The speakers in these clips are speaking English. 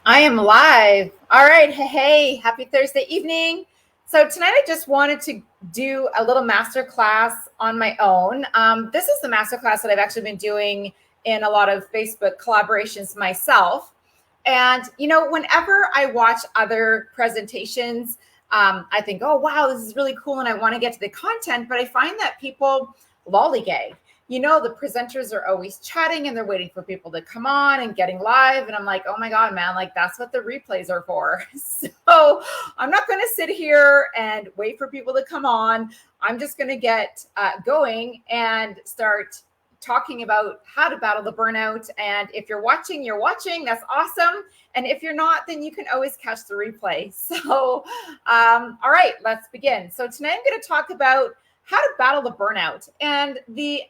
I am live. All right. Hey, happy Thursday evening. So tonight I just wanted to do a little master class on my own. This is the master class that I've actually been doing in a lot of Facebook collaborations myself. And, whenever I watch other presentations, I think, oh, wow, this is really cool. And I want to get to the content. But I find that people lollygag. The presenters are always chatting and they're waiting for people to come on and getting live. And I'm like, oh my God, man, like that's what the replays are for. So I'm not going to sit here and wait for people to come on. I'm just going to get going and start talking about how to battle the burnout. And if you're watching, that's awesome. And if you're not, then you can always catch the replay. So, all right, let's begin. So tonight I'm going to talk about how to battle the burnout and the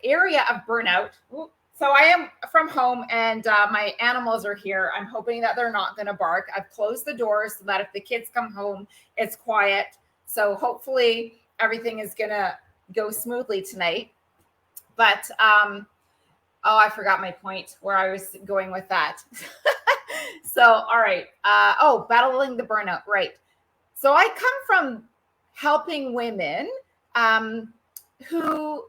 area of burnout. So I am from home and my animals are here. I'm hoping that they're not going to bark. I've closed the doors so that if the kids come home, it's quiet. So hopefully everything is going to go smoothly tonight. But, I forgot my point where I was going with that. So, all right. Battling the burnout. Right. So I come from helping women who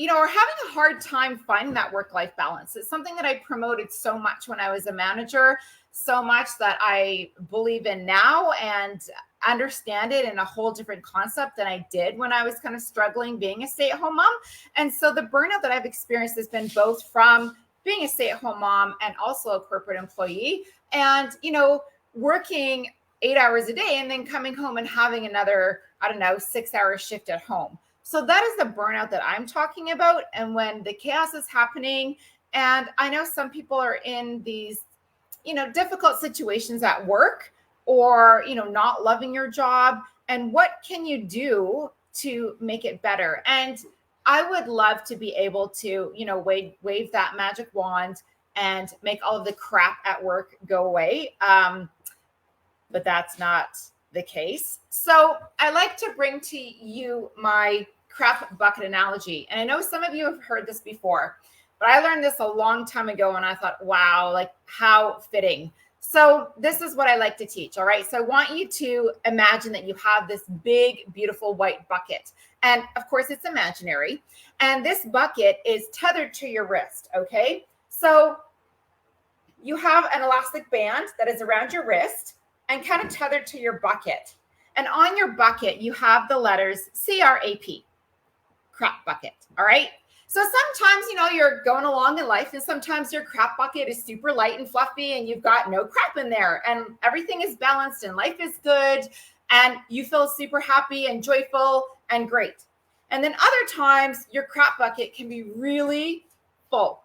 are having a hard time finding that work-life balance. It's something that I promoted so much when I was a manager, so much that I believe in now and understand it in a whole different concept than I did when I was kind of struggling being a stay-at-home mom. And so the burnout that I've experienced has been both from being a stay-at-home mom and also a corporate employee and, working 8 hours a day and then coming home and having another, 6-hour shift at home. So that is the burnout that I'm talking about. And when the chaos is happening, and I know some people are in these, difficult situations at work or, not loving your job. And what can you do to make it better? And I would love to be able to, wave that magic wand and make all of the crap at work go away. But that's not the case. So I like to bring to you my crap bucket analogy. And I know some of you have heard this before, but I learned this a long time ago and I thought, wow, like how fitting. So this is what I like to teach. All right. So I want you to imagine that you have this big, beautiful white bucket. And of course it's imaginary. And this bucket is tethered to your wrist. Okay. So you have an elastic band that is around your wrist and kind of tethered to your bucket. And on your bucket, you have the letters CRAP, crap bucket. All right. So sometimes, you're going along in life and sometimes your crap bucket is super light and fluffy and you've got no crap in there and everything is balanced and life is good and you feel super happy and joyful and great. And then other times your crap bucket can be really full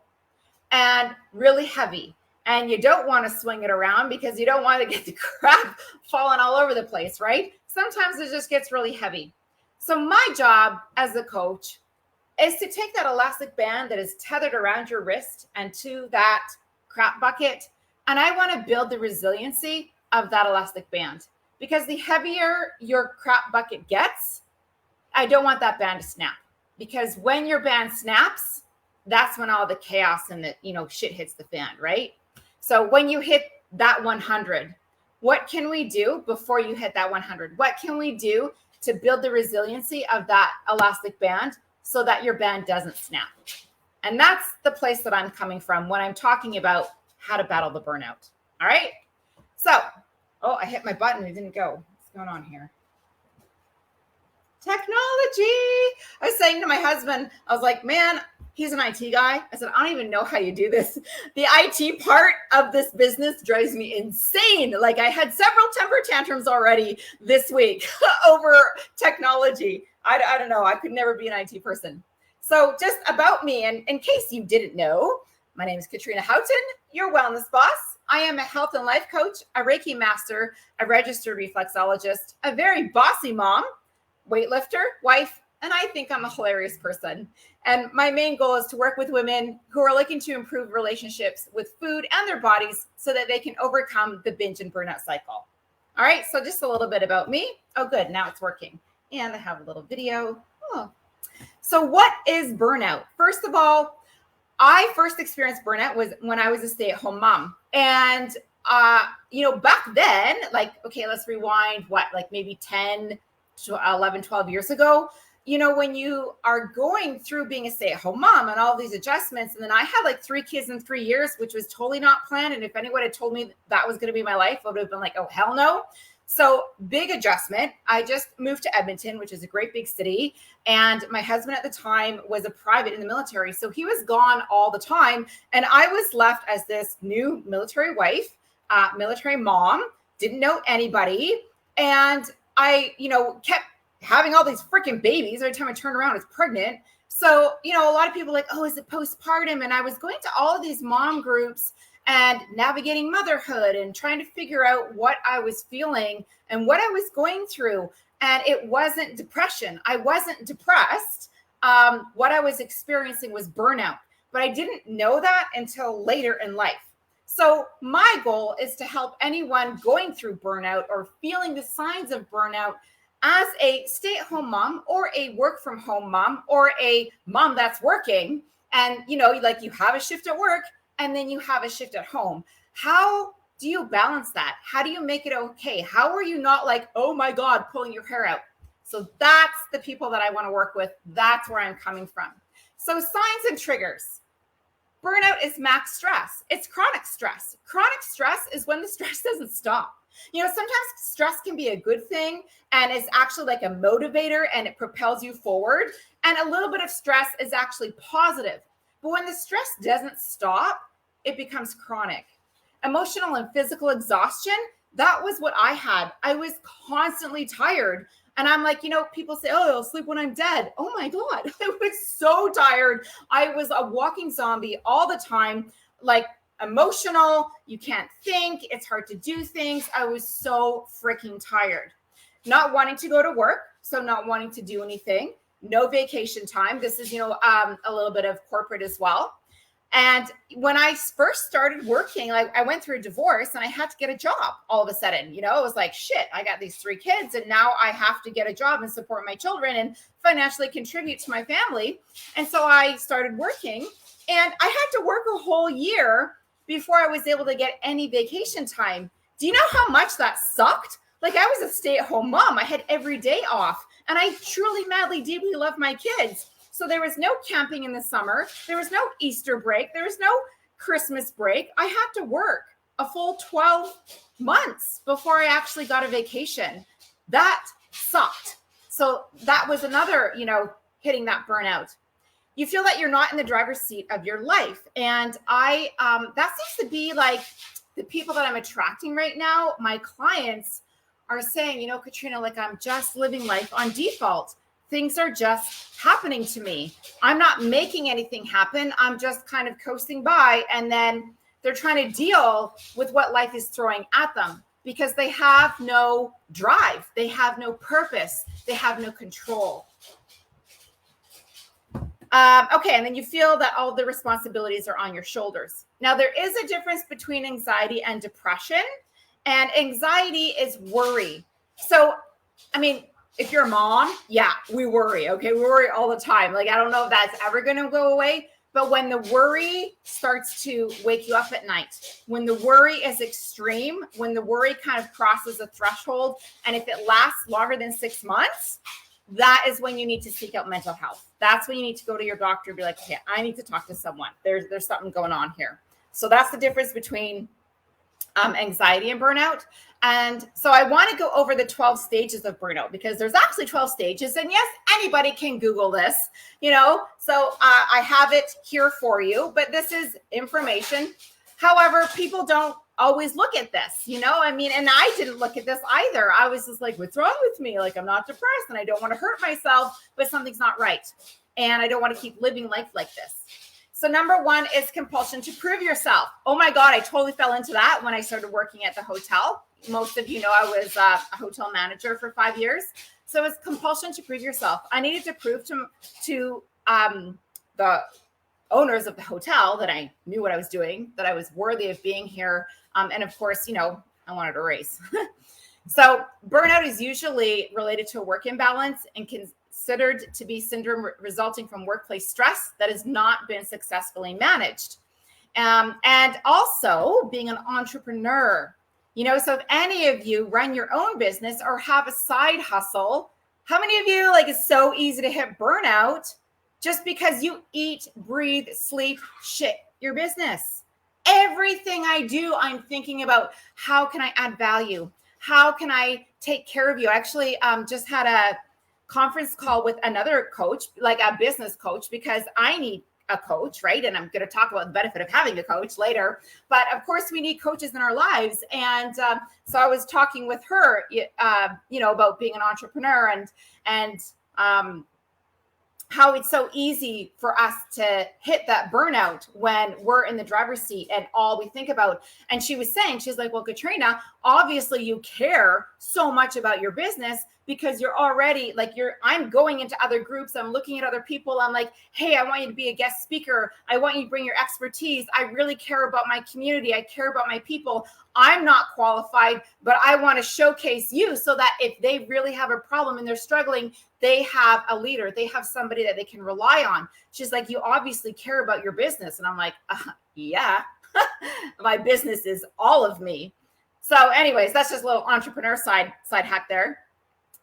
and really heavy. And you don't want to swing it around because you don't want to get the crap falling all over the place, right? Sometimes it just gets really heavy. So my job as a coach is to take that elastic band that is tethered around your wrist and to that crap bucket. And I want to build the resiliency of that elastic band because the heavier your crap bucket gets, I don't want that band to snap because when your band snaps, that's when all the chaos and the, shit hits the fan, right? So when you hit that 100, what can we do before you hit that 100? What can we do to build the resiliency of that elastic band so that your band doesn't snap? And that's the place that I'm coming from when I'm talking about how to battle the burnout. All right. So, I hit my button. It didn't go. What's going on here? Technology. I was saying to my husband, I was like, man, he's an IT guy. I said, I don't even know how you do this. The IT part of this business drives me insane. Like I had several temper tantrums already this week over technology. I don't know. I could never be an IT person. So just about me, and in case you didn't know, my name is Katrina Houghton, your wellness boss. I am a health and life coach, a Reiki master, a registered reflexologist, a very bossy mom, weightlifter, wife, and I think I'm a hilarious person. And my main goal is to work with women who are looking to improve relationships with food and their bodies so that they can overcome the binge and burnout cycle. All right, so just a little bit about me. Oh, good, now it's working. And I have a little video. Oh. So what is burnout? First of all, I first experienced burnout was when I was a stay-at-home mom. And back then, like, okay, let's rewind, like maybe 10 to 11, 12 years ago, when you are going through being a stay-at-home mom and all these adjustments, and then I had like 3 kids in 3 years, which was totally not planned. And if anyone had told me that was going to be my life, I would have been like, oh, hell no. So big adjustment. I just moved to Edmonton, which is a great big city. And my husband at the time was a private in the military. So he was gone all the time. And I was left as this new military wife, military mom, didn't know anybody. And I, kept having all these freaking babies. Every time I turned around, I was pregnant. So, a lot of people like, oh, is it postpartum? And I was going to all of these mom groups and navigating motherhood and trying to figure out what I was feeling and what I was going through. And it wasn't depression. I wasn't depressed. What I was experiencing was burnout, but I didn't know that until later in life. So my goal is to help anyone going through burnout or feeling the signs of burnout as a stay-at-home mom or a work-from-home mom or a mom that's working. And, like you have a shift at work and then you have a shift at home. How do you balance that? How do you make it okay? How are you not like, oh my God, pulling your hair out? So that's the people that I want to work with. That's where I'm coming from. So signs and triggers. Burnout is max stress. It's chronic stress. Chronic stress is when the stress doesn't stop. Sometimes stress can be a good thing and it's actually like a motivator and it propels you forward. And a little bit of stress is actually positive. But when the stress doesn't stop, it becomes chronic. Emotional and physical exhaustion, that was what I had. I was constantly tired. And I'm like, people say, oh, I'll sleep when I'm dead. Oh my God, I was so tired. I was a walking zombie all the time, like emotional. You can't think. It's hard to do things. I was so freaking tired. Not wanting to go to work. So not wanting to do anything. No vacation time. This is, a little bit of corporate as well. And when I first started working, like I went through a divorce and I had to get a job all of a sudden. It was like, shit, I got these 3 kids and now I have to get a job and support my children and financially contribute to my family. And so I started working and I had to work a whole year before I was able to get any vacation time. Do you know how much that sucked? Like I was a stay-at-home mom. I had every day off and I truly, madly, deeply love my kids. So there was no camping in the summer. There was no Easter break. There was no Christmas break. I had to work a full 12 months before I actually got a vacation. That sucked. So that was another, hitting that burnout. You feel that you're not in the driver's seat of your life. And that seems to be like the people that I'm attracting right now. My clients are saying, Katrina, like I'm just living life on default. Things are just happening to me. I'm not making anything happen. I'm just kind of coasting by. And then they're trying to deal with what life is throwing at them because they have no drive. They have no purpose. They have no control. Okay. And then you feel that all the responsibilities are on your shoulders. Now, there is a difference between anxiety and depression. And anxiety is worry. So, if you're a mom, yeah, we worry. Okay. We worry all the time. Like, I don't know if that's ever going to go away, but when the worry starts to wake you up at night, when the worry is extreme, when the worry kind of crosses a threshold, and if it lasts longer than 6 months, that is when you need to seek out mental health. That's when you need to go to your doctor and be like, okay, I need to talk to someone. There's something going on here. So that's the difference between anxiety and burnout. And so I want to go over the 12 stages of burnout because there's actually 12 stages. And yes, anybody can Google this, so I have it here for you, but this is information. However, people don't always look at this, and I didn't look at this either. I was just like, what's wrong with me? Like, I'm not depressed and I don't want to hurt myself, but something's not right. And I don't want to keep living life like this. So number 1 is compulsion to prove yourself. Oh my God, I totally fell into that when I started working at the hotel. Most of you know I was a hotel manager for 5 years. So it's compulsion to prove yourself. I needed to prove to the owners of the hotel that I knew what I was doing, that I was worthy of being here. And of course, I wanted a raise. So burnout is usually related to a work imbalance and considered to be syndrome resulting from workplace stress that has not been successfully managed. And also being an entrepreneur. So if any of you run your own business or have a side hustle, how many of you, like, it's so easy to hit burnout just because you eat, breathe, sleep, shit your business. Everything I do, I'm thinking about how can I add value? How can I take care of you? I actually just had a conference call with another coach, like a business coach, because I need a coach, right? And I'm going to talk about the benefit of having a coach later. But of course, we need coaches in our lives. And so I was talking with her, about being an entrepreneur and how it's so easy for us to hit that burnout when we're in the driver's seat and all we think about. And she was saying, she's like, well, Katrina, obviously you care so much about your business because you're already like, I'm going into other groups. I'm looking at other people. I'm like, hey, I want you to be a guest speaker. I want you to bring your expertise. I really care about my community. I care about my people. I'm not qualified, but I want to showcase you so that if they really have a problem and they're struggling, they have a leader. They have somebody that they can rely on. She's like, you obviously care about your business. And I'm like, yeah, my business is all of me. So anyways, that's just a little entrepreneur side hack there.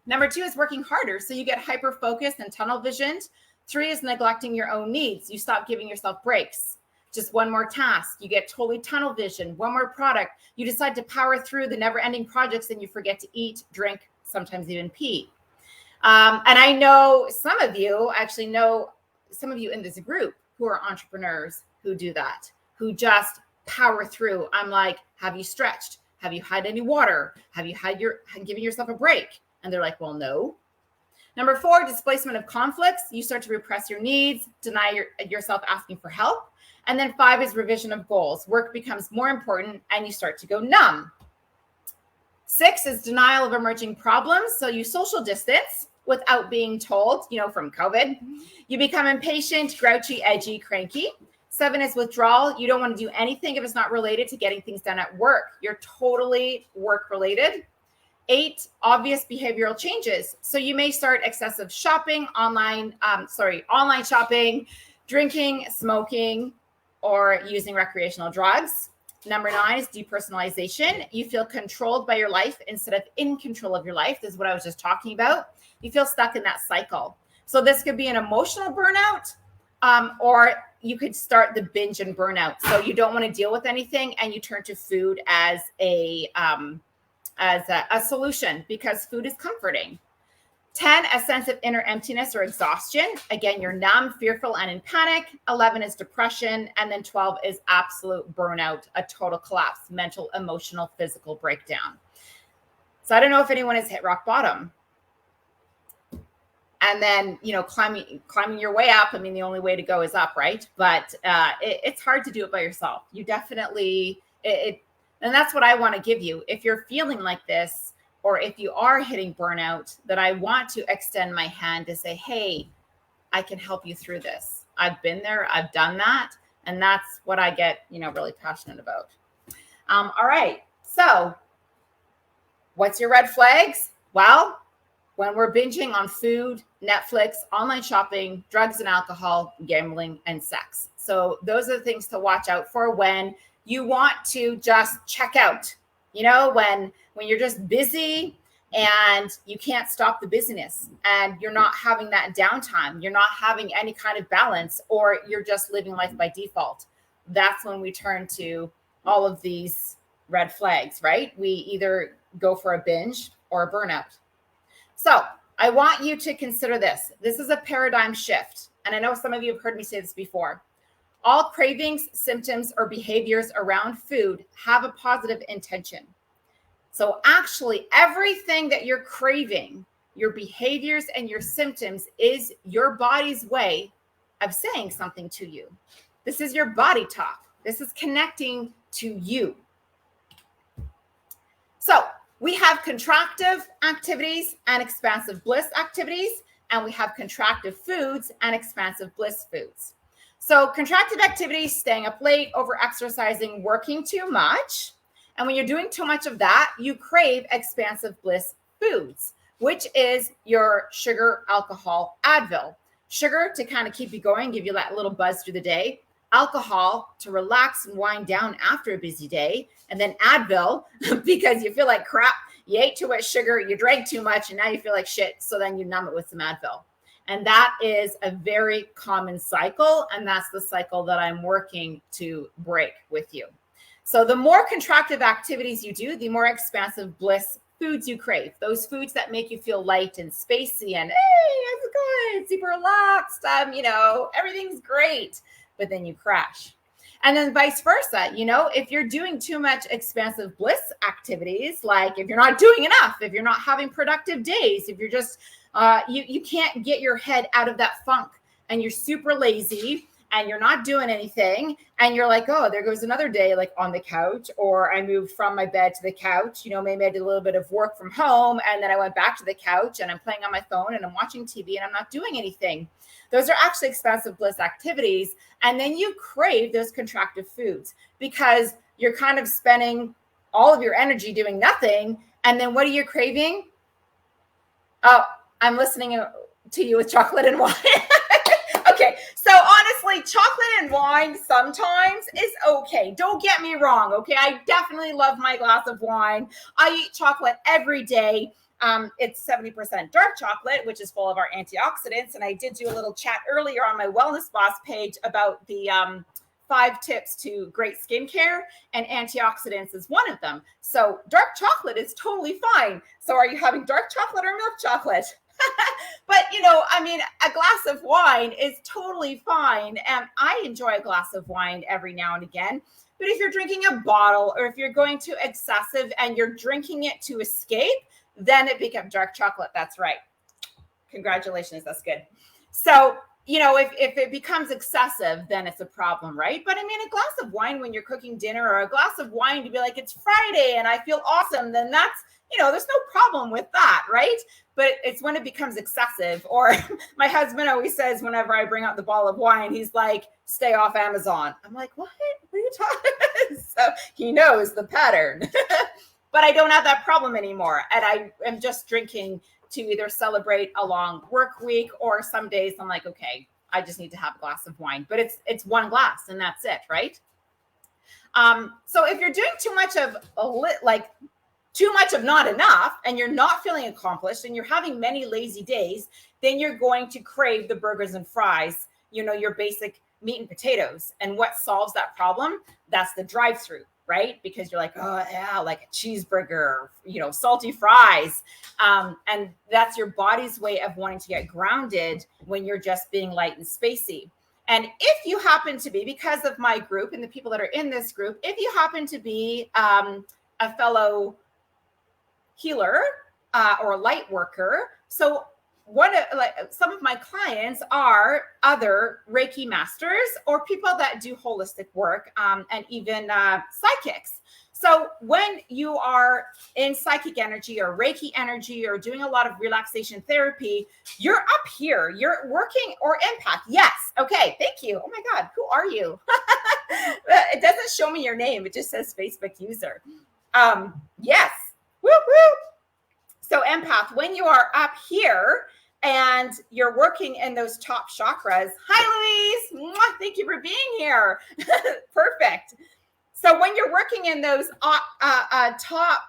Number 2 is working harder. So you get hyper focused and tunnel visioned. 3 is neglecting your own needs. You stop giving yourself breaks. Just one more task, you get totally tunnel vision. One more product, you decide to power through the never-ending projects and you forget to eat, drink, sometimes even pee. And I know some of you in this group who are entrepreneurs who do that, who just power through. I'm like, have you stretched? Have you had any water? Have you given yourself a break? And they're like, well, no. Number 4, displacement of conflicts. You start to repress your needs, deny yourself asking for help. And then 5 is revision of goals. Work becomes more important and you start to go numb. 6 is denial of emerging problems. So you social distance without being told, from COVID. You become impatient, grouchy, edgy, cranky. 7 is withdrawal. You don't want to do anything if it's not related to getting things done at work. You're totally work related. 8, obvious behavioral changes. So you may start excessive shopping, online shopping, drinking, smoking, or using recreational drugs. Number 9 is depersonalization. You feel controlled by your life instead of in control of your life. This is what I was just talking about. You feel stuck in that cycle. So this could be an emotional burnout, or you could start the binge and burnout. So you don't want to deal with anything and you turn to food as a solution because food is comforting. 10, a sense of inner emptiness or exhaustion. Again, you're numb, fearful, and in panic. 11 is depression. And then 12 is absolute burnout, a total collapse, mental, emotional, physical breakdown. So I don't know if anyone has hit rock bottom. And then, climbing your way up. I mean, the only way to go is up, right? But it's hard to do it by yourself. You definitely, and that's what I want to give you. If you're feeling like this, or if you are hitting burnout, that I want to extend my hand to say, hey, I can help you through this. I've been there, I've done that. And that's what I get, really passionate about. All right. So what's your red flags? Well, when we're binging on food, Netflix, online shopping, drugs and alcohol, gambling, and sex. So those are the things to watch out for when you want to just check out, when you're just busy and you can't stop the busyness and you're not having that downtime, you're not having any kind of balance, or you're just living life by default. That's when we turn to all of these red flags, right? We either go for a binge or a burnout. So I want you to consider this. This is a paradigm shift. And I know some of you have heard me say this before. All cravings, symptoms, or behaviors around food have a positive intention. So actually, everything that you're craving, your behaviors and your symptoms, is your body's way of saying something to you. This is your body talk. This is connecting to you. So we have contractive activities and expansive bliss activities, and we have contractive foods and expansive bliss foods. So contractive activities, staying up late, over-exercising, working too much. And when you're doing too much of that, you crave expansive bliss foods, which is your sugar, alcohol, Advil. Sugar to kind of keep you going, give you that little buzz through the day. alcohol to relax and wind down after a busy day, and then Advil because you feel like crap, you ate too much sugar, you drank too much, and now you feel like shit. So then you numb it with some Advil. And that is a very common cycle. And that's the cycle that I'm working to break with you. So the more contractive activities you do, the more expansive bliss foods you crave. Those foods that make you feel light and spacey and, hey, it's good, super relaxed. Everything's great. But then you crash. And then vice versa, if you're doing too much expansive bliss activities, like if you're not doing enough, if you're not having productive days, if you're just, you can't get your head out of that funk and you're super lazy and you're not doing anything and you're like, oh, there goes another day like on the couch, or I moved from my bed to the couch, maybe I did a little bit of work from home and then I went back to the couch and I'm playing on my phone and I'm watching TV and I'm not doing anything. Those are actually expansive bliss activities. And then you crave those contractive foods because you're kind of spending all of your energy doing nothing. And then what are you craving? Oh, I'm listening to you with chocolate and wine. Okay, so honestly, chocolate and wine sometimes is okay. Don't get me wrong, okay? I definitely love my glass of wine. I eat chocolate every day. It's 70% dark chocolate, which is full of our antioxidants. And I did do a little chat earlier on my Wellness Boss page about the 5 tips to great skincare, and antioxidants is one of them. So dark chocolate is totally fine. So are you having dark chocolate or milk chocolate? But, a glass of wine is totally fine. And I enjoy a glass of wine every now and again. But if you're drinking a bottle or if you're going to excessive and you're drinking it to escape, then it becomes dark chocolate. That's right. Congratulations. That's good. So, if it becomes excessive, then it's a problem, right? But a glass of wine when you're cooking dinner, or a glass of wine to be like, it's Friday and I feel awesome, then that's, there's no problem with that, right? But it's when it becomes excessive. Or my husband always says, whenever I bring out the bottle of wine, he's like, stay off Amazon. I'm like, what are you talking about? So he knows the pattern. But I don't have that problem anymore. And I am just drinking to either celebrate a long work week, or some days I'm like, okay, I just need to have a glass of wine. But it's one glass and that's it, right? So if you're doing too much of not enough and you're not feeling accomplished and you're having many lazy days, then you're going to crave the burgers and fries, your basic meat and potatoes. And what solves that problem? That's the drive-through, right? Because you're like, oh yeah, like a cheeseburger, salty fries. And that's your body's way of wanting to get grounded when you're just being light and spacey. And if you happen to be, because of my group and the people that are in this group, if you happen to be a fellow healer or light worker, so some of my clients are other Reiki masters or people that do holistic work, and even psychics. So when you are in psychic energy or Reiki energy or doing a lot of relaxation therapy, you're up here, you're working, or empath. Yes. Okay. Thank you. Oh my God. Who are you? It doesn't show me your name. It just says Facebook user. Yes. Woo woo. So empath, when you are up here and you're working in those top chakras. Hi, Louise. Mwah, thank you for being here. Perfect. So when you're working in those top,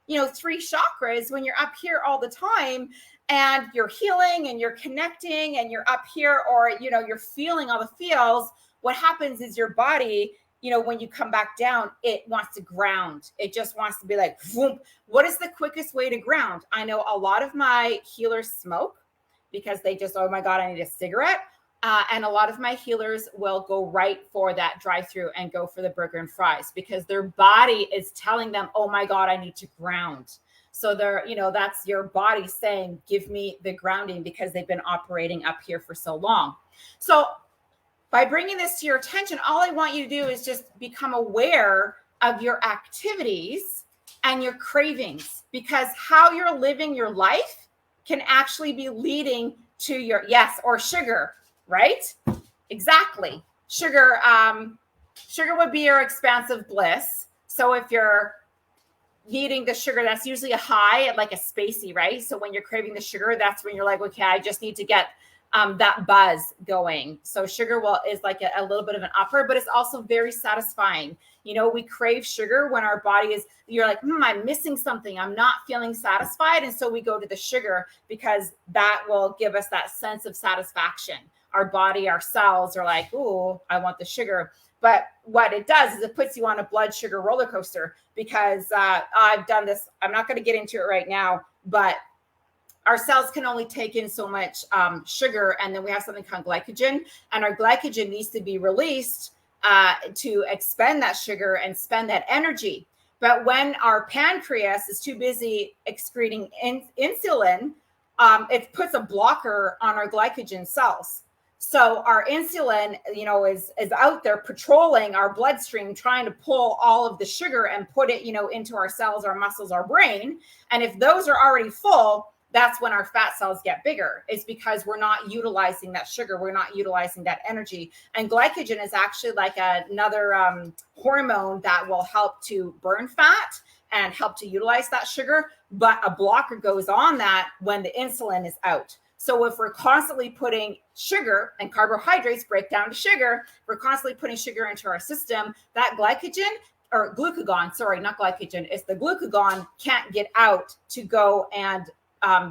3 chakras, when you're up here all the time and you're healing and you're connecting and you're up here, or, you're feeling all the feels, what happens is your body, when you come back down, it wants to ground. It just wants to be like, whoop. What is the quickest way to ground? I know a lot of my healers smoke because they just, oh my God, I need a cigarette. And a lot of my healers will go right for that drive-through and go for the burger and fries because their body is telling them, oh my God, I need to ground. So that's your body saying, give me the grounding, because they've been operating up here for so long. So by bringing this to your attention, all I want you to do is just become aware of your activities and your cravings, because how you're living your life can actually be leading to your or sugar, right? Exactly. Sugar would be your expansive bliss. So if you're needing the sugar, that's usually a high at like a spacey, right? So when you're craving the sugar, that's when you're like, okay, I just need to get that buzz going. So sugar is like a little bit of an upper, but it's also very satisfying. You know, we crave sugar when our body you're like, I'm missing something. I'm not feeling satisfied. And so we go to the sugar because that will give us that sense of satisfaction. Our body, our cells are like, ooh, I want the sugar. But what it does is it puts you on a blood sugar roller coaster because I've done this. I'm not going to get into it right now, but our cells can only take in so much sugar. And then we have something called glycogen, and our glycogen needs to be released to expend that sugar and spend that energy. But when our pancreas is too busy excreting insulin, it puts a blocker on our glycogen cells. So our insulin, you know, is out there patrolling our bloodstream, trying to pull all of the sugar and put it, you know, into our cells, our muscles, our brain. And if those are already full, that's when our fat cells get bigger. It's because we're not utilizing that sugar. We're not utilizing that energy. And glycogen is actually like another hormone that will help to burn fat and help to utilize that sugar. But a blocker goes on that when the insulin is out. So if we're constantly putting sugar, and carbohydrates break down to sugar, we're constantly putting sugar into our system, that glycogen or glucagon, sorry, not glycogen, it's the glucagon can't get out to go and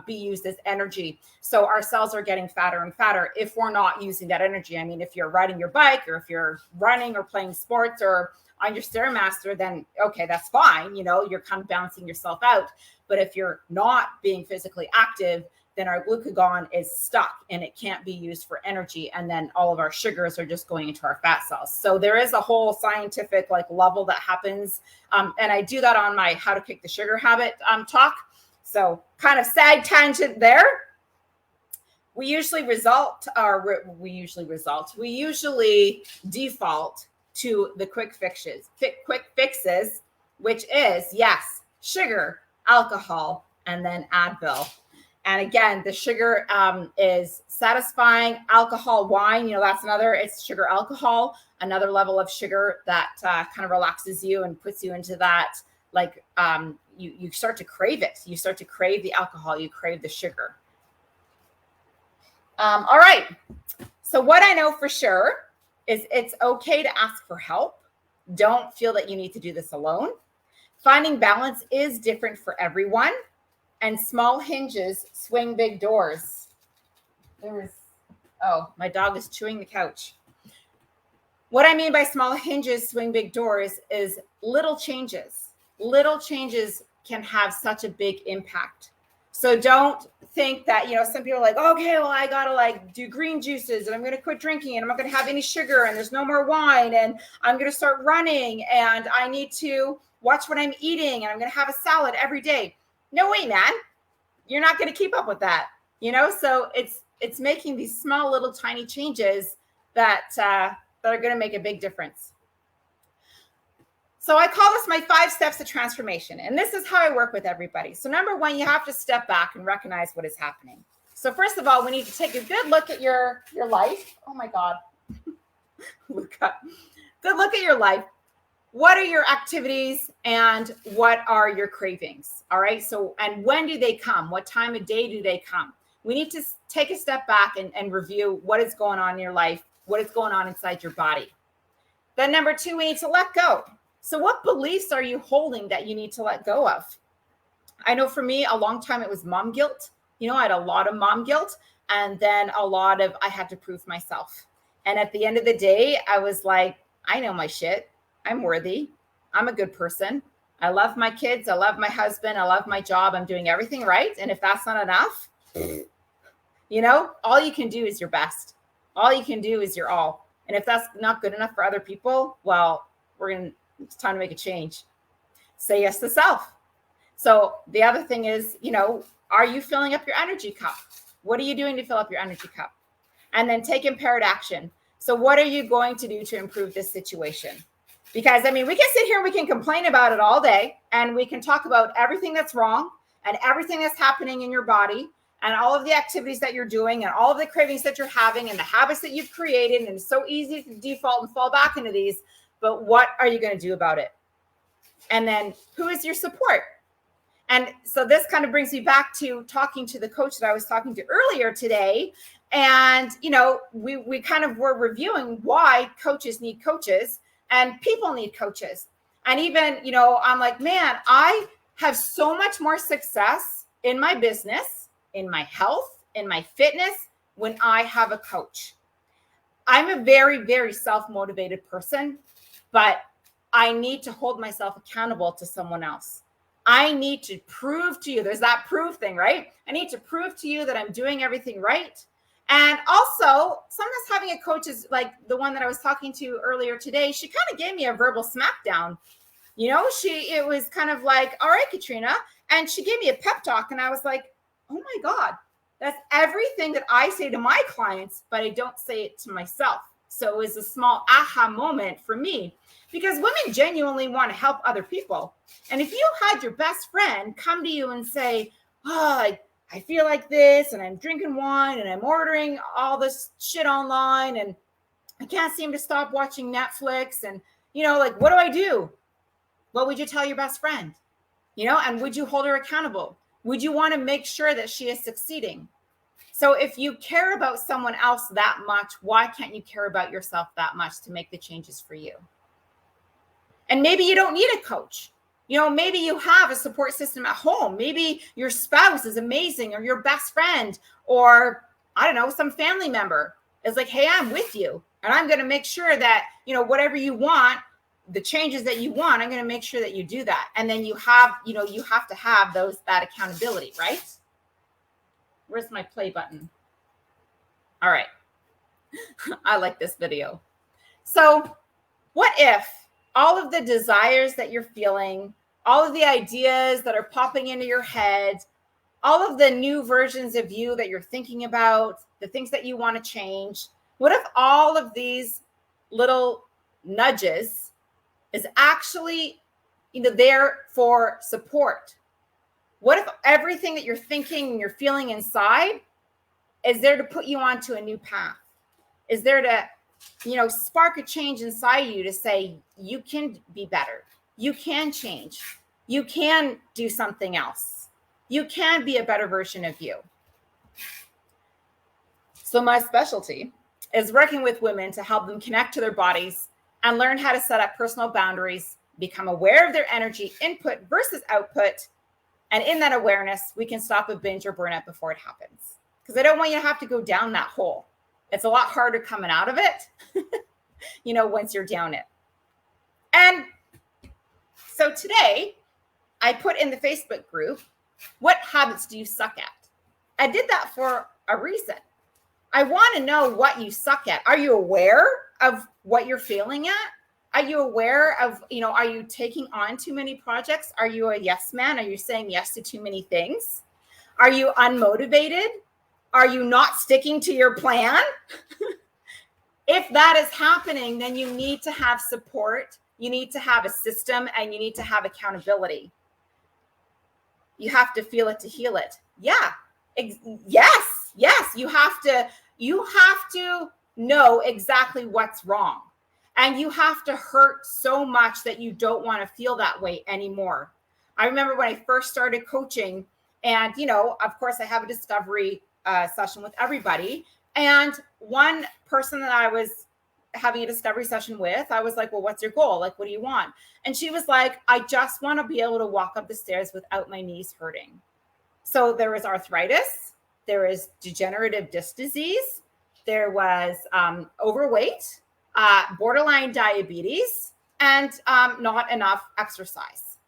be used as energy. So our cells are getting fatter and fatter if we're not using that energy. I mean, if you're riding your bike or if you're running or playing sports or on your Stairmaster, then okay, that's fine. You know, you're kind of balancing yourself out. But if you're not being physically active, then our glucagon is stuck and it can't be used for energy. And then all of our sugars are just going into our fat cells. So there is a whole scientific level that happens. And I do that on my How to Kick the Sugar Habit talk. So kind of side tangent there. We usually default to the quick fixes, which is, yes, sugar, alcohol, and then Advil. And again, the sugar is satisfying. Alcohol, wine, you know, that's it's sugar alcohol, another level of sugar that kind of relaxes you and puts you into that, you start to crave it. You start to crave the alcohol. You crave the sugar. All right. So what I know for sure is it's okay to ask for help. Don't feel that you need to do this alone. Finding balance is different for everyone. And small hinges swing big doors. My dog is chewing the couch. What I mean by small hinges swing big doors is little changes. Little changes can have such a big impact. So don't think that, you know, some people are like, okay, well, I got to do green juices and I'm going to quit drinking and I'm not going to have any sugar and there's no more wine and I'm going to start running and I need to watch what I'm eating and I'm going to have a salad every day. No way, man. You're not going to keep up with that, you know? So it's making these small little tiny changes that are going to make a big difference. So I call this my 5 steps to transformation. And this is how I work with everybody. So number 1, you have to step back and recognize what is happening. So first of all, we need to take a good look at your life. Oh my God. Good look at your life. What are your activities and what are your cravings? All right. So, and when do they come? What time of day do they come? We need to take a step back and review what is going on in your life, what is going on inside your body. Then number 2, we need to let go. So what beliefs are you holding that you need to let go of? I know for me, a long time it was mom guilt. You know, I had a lot of mom guilt and then a lot of I had to prove myself. And at the end of the day, I was like, I know my shit. I'm worthy. I'm a good person. I love my kids. I love my husband. I love my job. I'm doing everything right. And if that's not enough, you know, all you can do is your best. All you can do is your all. And if that's not good enough for other people, well, it's time to make a change. Say yes to self. So the other thing is, you know, are you filling up your energy cup? What are you doing to fill up your energy cup? And then take impaired action. So what are you going to do to improve this situation? Because, I mean, we can sit here and we can complain about it all day and we can talk about everything that's wrong and everything that's happening in your body and all of the activities that you're doing and all of the cravings that you're having and the habits that you've created. And it's so easy to default and fall back into these. But what are you going to do about it? And then who is your support? And so this kind of brings me back to talking to the coach that I was talking to earlier today. And, we kind of were reviewing why coaches need coaches and people need coaches. And even, I'm like, man, I have so much more success in my business, in my health, in my fitness when I have a coach. I'm a very, very self-motivated person, but I need to hold myself accountable to someone else. I need to prove to you, there's that proof thing, right? I need to prove to you that I'm doing everything right. And also, sometimes having a coach is like the one that I was talking to earlier today. She kind of gave me a verbal smackdown. It was kind of like, all right, Katrina. And she gave me a pep talk. And I was like, oh my God, that's everything that I say to my clients, but I don't say it to myself. So it was a small aha moment for me, because women genuinely want to help other people. And if you had your best friend come to you and say, oh, I feel like this, and I'm drinking wine, and I'm ordering all this shit online, and I can't seem to stop watching Netflix, and, like, what do I do? What would you tell your best friend? And would you hold her accountable? Would you want to make sure that she is succeeding? So if you care about someone else that much, why can't you care about yourself that much to make the changes for you? And maybe you don't need a coach. Maybe you have a support system at home. Maybe your spouse is amazing, or your best friend, or I don't know, some family member is like, hey, I'm with you. And I'm going to make sure that, whatever you want, the changes that you want, I'm going to make sure that you do that. And then you have to have that accountability, right? Where's my play button? All right. I like this video. So what if all of the desires that you're feeling, all of the ideas that are popping into your head, all of the new versions of you that you're thinking about, the things that you want to change, what if all of these little nudges is actually there for support? What if everything that you're thinking and you're feeling inside is there to put you onto a new path? Is there to, spark a change inside you to say, you can be better. You can change. You can do something else. You can be a better version of you. So my specialty is working with women to help them connect to their bodies and learn how to set up personal boundaries, become aware of their energy input versus output. And in that awareness, we can stop a binge or burnout before it happens. Because I don't want you to have to go down that hole. It's a lot harder coming out of it, once you're down it. And so today, I put in the Facebook group, what habits do you suck at? I did that for a reason. I want to know what you suck at. Are you aware of what you're failing at? Are you aware of, are you taking on too many projects? Are you a yes man? Are you saying yes to too many things? Are you unmotivated? Are you not sticking to your plan? If that is happening, then you need to have support. You need to have a system, and you need to have accountability. You have to feel it to heal it. Yeah. Yes. You have to know exactly what's wrong. And you have to hurt so much that you don't want to feel that way anymore. I remember when I first started coaching, and, of course, I have a discovery session with everybody. And one person that I was having a discovery session with, I was like, well, what's your goal? Like, what do you want? And she was like, I just want to be able to walk up the stairs without my knees hurting. So there was arthritis, there is degenerative disc disease, there was overweight, borderline diabetes, and not enough exercise.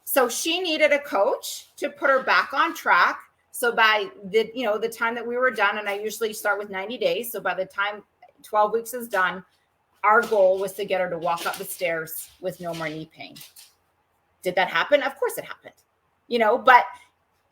So she needed a coach to put her back on track. So by the time that we were done, and I usually start with 90 days. So by the time 12 weeks is done, our goal was to get her to walk up the stairs with no more knee pain. Did that happen? Of course it happened, but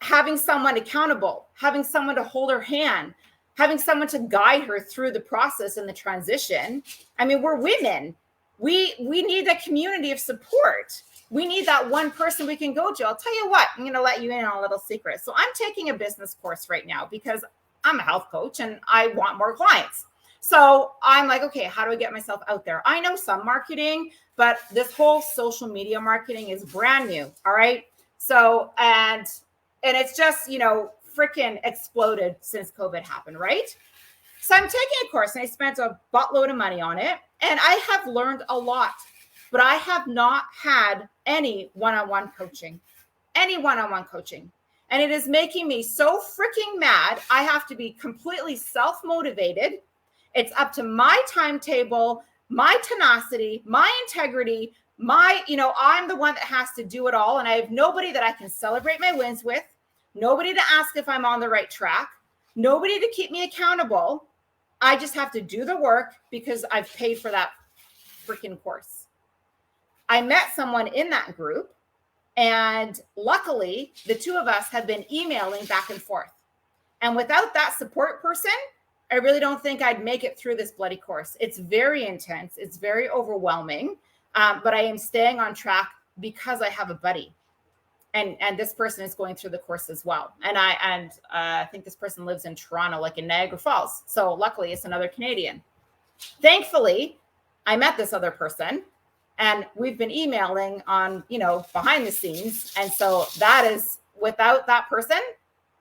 having someone accountable, having someone to hold her hand, having someone to guide her through the process and the transition. I mean, we're women. We need a community of support. We need that one person we can go to. I'll tell you what, I'm going to let you in on a little secret. So I'm taking a business course right now because I'm a health coach and I want more clients. So I'm like, okay, how do I get myself out there? I know some marketing, but this whole social media marketing is brand new. All right. So, and it's just, freaking exploded since COVID happened. Right. So I'm taking a course and I spent a buttload of money on it and I have learned a lot, but I have not had any one-on-one coaching, And it is making me so freaking mad. I have to be completely self-motivated. It's up to my timetable, my tenacity, my integrity, I'm the one that has to do it all. And I have nobody that I can celebrate my wins with, nobody to ask if I'm on the right track, nobody to keep me accountable. I just have to do the work because I've paid for that freaking course. I met someone in that group, and luckily the two of us have been emailing back and forth. And without that support person, I really don't think I'd make it through this bloody course. It's very intense. It's very overwhelming. But I am staying on track because I have a buddy. And this person is going through the course as well. And I think this person lives in Toronto, like in Niagara Falls. So luckily it's another Canadian. Thankfully, I met this other person and we've been emailing on, behind the scenes. And so that is, without that person,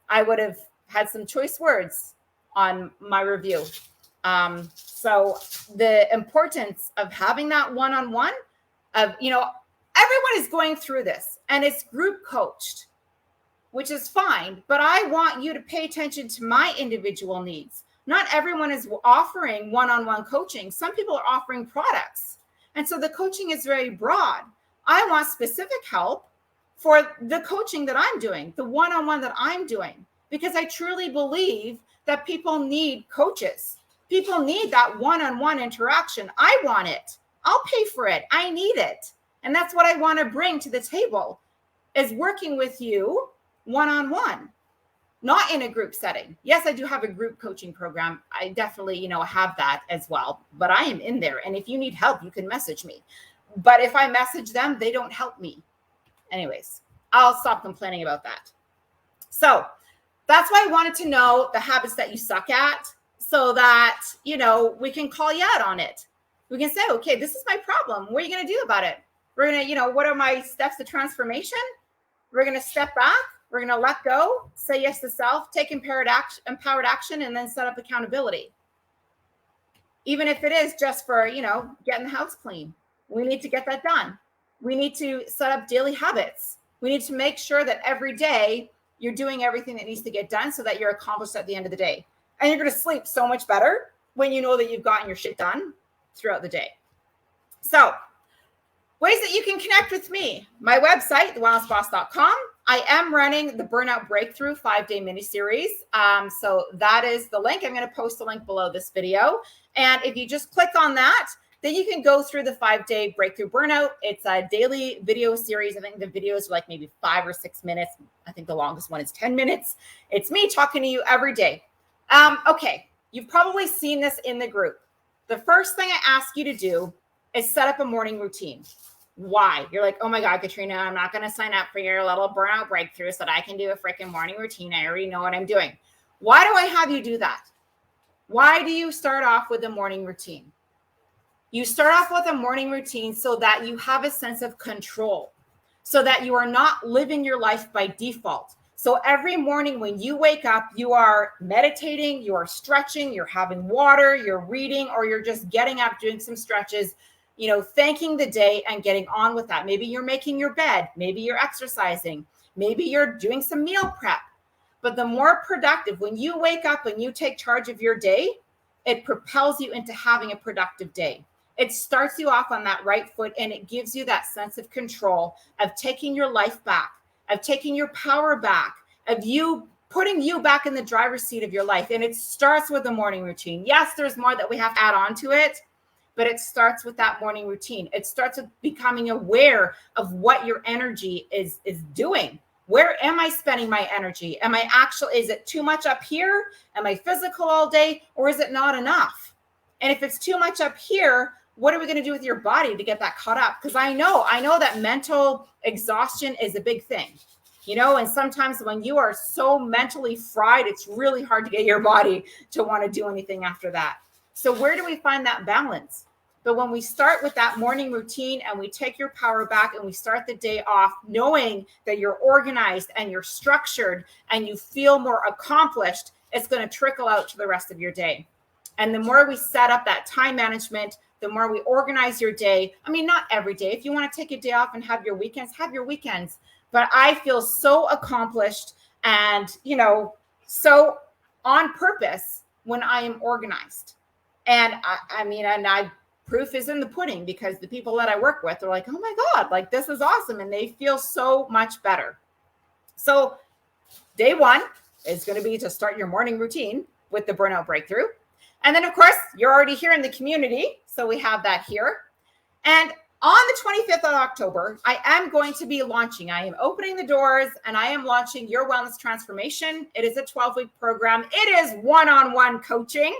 I would have had some choice words on my review. So the importance of having that one-on-one everyone is going through this and it's group coached, which is fine, but I want you to pay attention to my individual needs. Not everyone is offering one-on-one coaching. Some people are offering products. And so the coaching is very broad. I want specific help for the coaching that I'm doing, the one-on-one that I'm doing, because I truly believe that people need coaches. People need that one-on-one interaction. I want it. I'll pay for it. I need it. And that's what I want to bring to the table, is working with you one-on-one, not in a group setting. Yes, I do have a group coaching program. I definitely, have that as well, but I am in there. And if you need help, you can message me. But if I message them, they don't help me. Anyways, I'll stop complaining about that. So that's why I wanted to know the habits that you suck at, so that, we can call you out on it. We can say, okay, this is my problem. What are you going to do about it? We're going to, what are my steps to transformation? We're going to step back. We're going to let go, say yes to self, take empowered action, and then set up accountability. Even if it is just for, getting the house clean. We need to get that done. We need to set up daily habits. We need to make sure that every day you're doing everything that needs to get done so that you're accomplished at the end of the day. And you're going to sleep so much better when you know that you've gotten your shit done throughout the day. So, ways that you can connect with me. My website, thewellnessboss.com. I am running the Burnout Breakthrough 5-day mini-series. So that is the link. I'm going to post a link below this video. And if you just click on that, then you can go through the 5-day Breakthrough Burnout. It's a daily video series. I think the videos are like maybe 5 or 6 minutes. I think the longest one is 10 minutes. It's me talking to you every day. Okay, you've probably seen this in the group. The first thing I ask you to do is set up a morning routine. Why? You're like, oh my God, Katrina, I'm not going to sign up for your little burnout breakthrough so that I can do a freaking morning routine. I already know what I'm doing. Why do I have you do that? Why do you start off with a morning routine? You start off with a morning routine so that you have a sense of control, so that you are not living your life by default. So every morning when you wake up, you are meditating, you are stretching, you're having water, you're reading, or you're just getting up, doing some stretches, thanking the day and getting on with that. Maybe you're making your bed, maybe you're exercising, maybe you're doing some meal prep. But the more productive, when you wake up and you take charge of your day, it propels you into having a productive day. It starts you off on that right foot, and it gives you that sense of control, of taking your life back, of taking your power back, of you putting you back in the driver's seat of your life. And it starts with the morning routine. Yes, there's more that we have to add on to it, but it starts with that morning routine. It starts with becoming aware of what your energy is doing. Where am I spending my energy? Is it too much up here? Am I physical all day, or is it not enough? And if it's too much up here, what are we going to do with your body to get that caught up? Because I know that mental exhaustion is a big thing, and sometimes when you are so mentally fried, it's really hard to get your body to want to do anything after that. So where do we find that balance? But when we start with that morning routine and we take your power back and we start the day off knowing that you're organized and you're structured and you feel more accomplished, it's going to trickle out to the rest of your day. And the more we set up that time management, the more we organize your day. I mean, not every day. If you want to take a day off and have your weekends, have your weekends. But I feel so accomplished and, so on purpose when I am organized. And I proof is in the pudding, because the people that I work with are like, oh my God, like this is awesome. And they feel so much better. So day one is going to be to start your morning routine with the burnout breakthrough. And then, of course, you're already here in the community. So we have that here. And on the 25th of October, I am going to be launching. I am opening the doors and I am launching Your Wellness Transformation. It is a 12-week program. It is one-on-one coaching.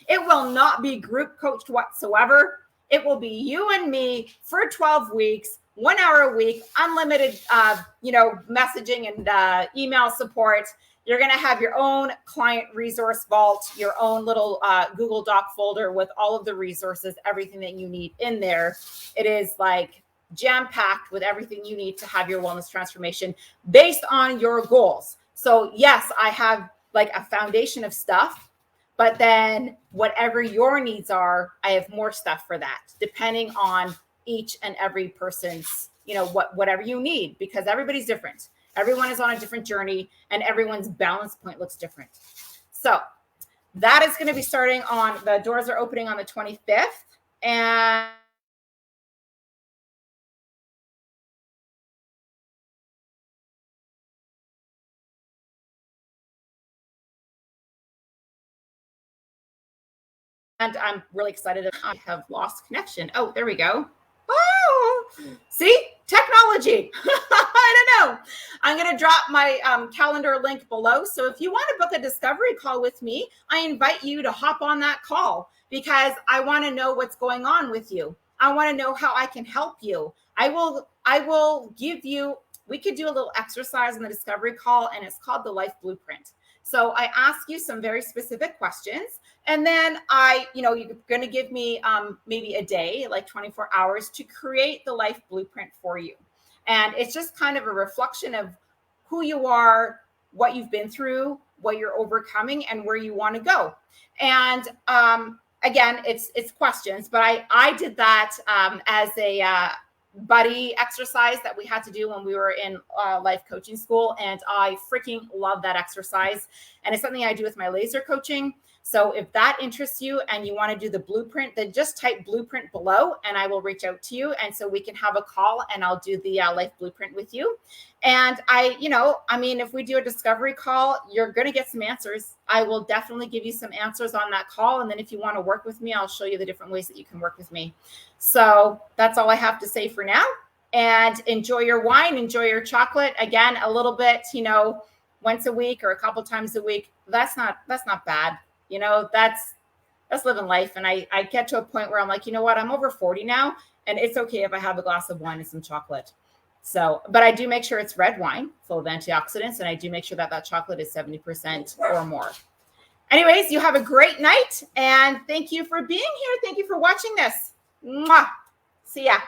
It will not be group coached whatsoever. It will be you and me for 12 weeks, 1 hour a week, unlimited, messaging and email support. You're going to have your own client resource vault, your own little Google Doc folder with all of the resources, everything that you need in there. It is like jam-packed with everything you need to have your wellness transformation based on your goals. So yes, I have like a foundation of stuff, but then whatever your needs are, I have more stuff for that, depending on each and every person's, whatever you need, because everybody's different. Everyone is on a different journey and everyone's balance point looks different. So that is going to be starting the doors are opening on the 25th. And I'm really excited. I have lost connection. Oh, there we go. Oh, see, technology. I don't know. I'm going to drop my calendar link below. So if you want to book a discovery call with me, I invite you to hop on that call, because I want to know what's going on with you. I want to know how I can help you. I will give you, we could do a little exercise in the discovery call, and it's called the Life Blueprint. So I ask you some very specific questions, and then you're going to give me maybe a day, like 24 hours, to create the life blueprint for you. And it's just kind of a reflection of who you are, what you've been through, what you're overcoming, and where you want to go. And again, it's questions, but I did that as a buddy exercise that we had to do when we were in life coaching school. And I freaking love that exercise. And it's something I do with my laser coaching. So if that interests you and you want to do the blueprint, then just type blueprint below and I will reach out to you. And so we can have a call and I'll do the life blueprint with you. And if we do a discovery call, you're going to get some answers. I will definitely give you some answers on that call. And then if you want to work with me, I'll show you the different ways that you can work with me. So that's all I have to say for now. And enjoy your wine, enjoy your chocolate. Again, a little bit, once a week or a couple times a week. That's not bad. That's living life. And I get to a point where I'm like, you know what? I'm over 40 now, and it's okay if I have a glass of wine and some chocolate. So, but I do make sure it's red wine full of antioxidants. And I do make sure that chocolate is 70% or more. Anyways, you have a great night. And thank you for being here. Thank you for watching this. Mwah. See ya.